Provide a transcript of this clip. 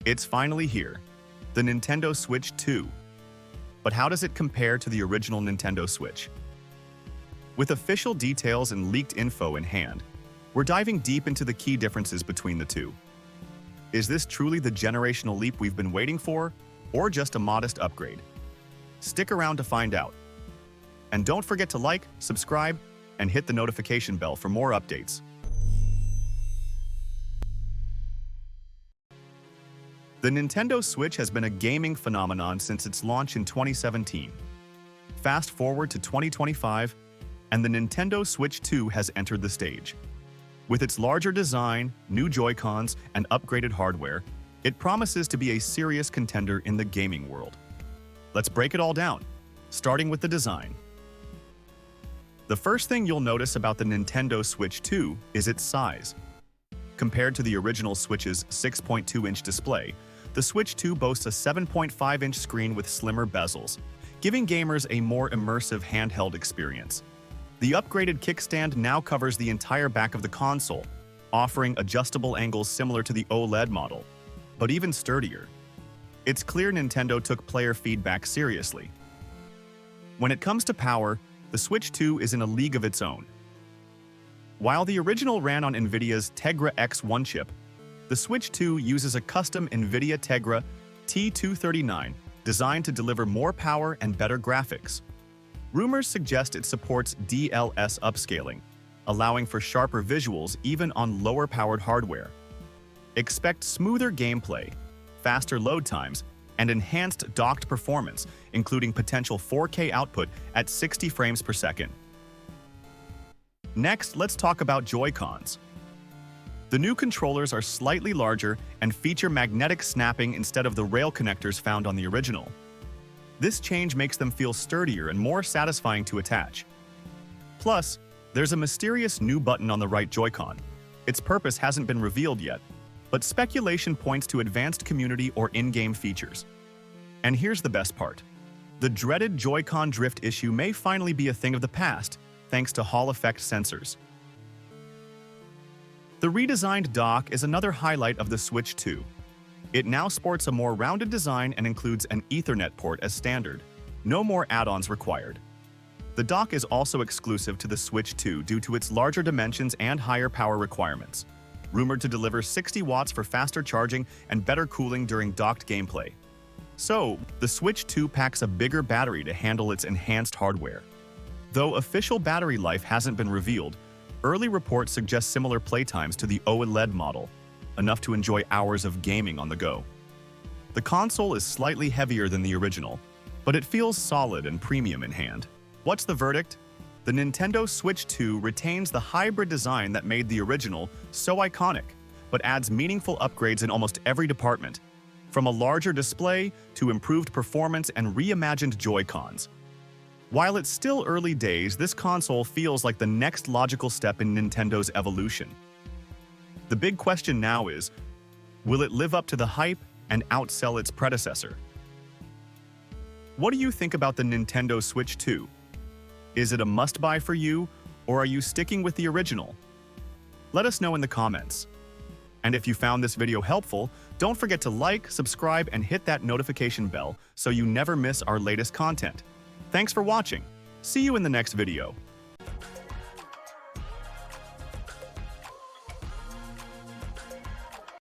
It's finally here, the Nintendo Switch 2. But how does it compare to the original Nintendo Switch? With official details and leaked info in hand, we're diving deep into the key differences between the two. Is this truly the generational leap we've been waiting for, or just a modest upgrade? Stick around to find out. And don't forget to like, subscribe, and hit the notification bell for more updates. The Nintendo Switch has been a gaming phenomenon since its launch in 2017. Fast forward to 2025, and the Nintendo Switch 2 has entered the stage. With its larger design, new Joy-Cons, and upgraded hardware, it promises to be a serious contender in the gaming world. Let's break it all down, starting with the design. The first thing you'll notice about the Nintendo Switch 2 is its size. Compared to the original Switch's 6.2-inch display, the Switch 2 boasts a 7.5-inch screen with slimmer bezels, giving gamers a more immersive handheld experience. The upgraded kickstand now covers the entire back of the console, offering adjustable angles similar to the OLED model, but even sturdier. It's clear Nintendo took player feedback seriously. When it comes to power, the Switch 2 is in a league of its own. While the original ran on NVIDIA's Tegra X1 chip, the Switch 2 uses a custom NVIDIA Tegra T239 designed to deliver more power and better graphics. Rumors suggest it supports DLS upscaling, allowing for sharper visuals even on lower-powered hardware. Expect smoother gameplay, faster load times, and enhanced docked performance, including potential 4K output at 60 frames per second. Next, let's talk about Joy-Cons. The new controllers are slightly larger and feature magnetic snapping instead of the rail connectors found on the original. This change makes them feel sturdier and more satisfying to attach. Plus, there's a mysterious new button on the right Joy-Con. Its purpose hasn't been revealed yet, but speculation points to advanced community or in-game features. And here's the best part. The dreaded Joy-Con drift issue may finally be a thing of the past, thanks to Hall effect sensors. The redesigned dock is another highlight of the Switch 2. It now sports a more rounded design and includes an Ethernet port as standard. No more add-ons required. The dock is also exclusive to the Switch 2 due to its larger dimensions and higher power requirements, rumored to deliver 60 watts for faster charging and better cooling during docked gameplay. So, the Switch 2 packs a bigger battery to handle its enhanced hardware. Though official battery life hasn't been revealed, early reports suggest similar playtimes to the OLED model, enough to enjoy hours of gaming on the go. The console is slightly heavier than the original, but it feels solid and premium in hand. What's the verdict? The Nintendo Switch 2 retains the hybrid design that made the original so iconic, but adds meaningful upgrades in almost every department, from a larger display to improved performance and reimagined Joy-Cons. While it's still early days, this console feels like the next logical step in Nintendo's evolution. The big question now is, will it live up to the hype and outsell its predecessor? What do you think about the Nintendo Switch 2? Is it a must-buy for you, or are you sticking with the original? Let us know in the comments. And if you found this video helpful, don't forget to like, subscribe, and hit that notification bell so you never miss our latest content. Thanks for watching. See you in the next video.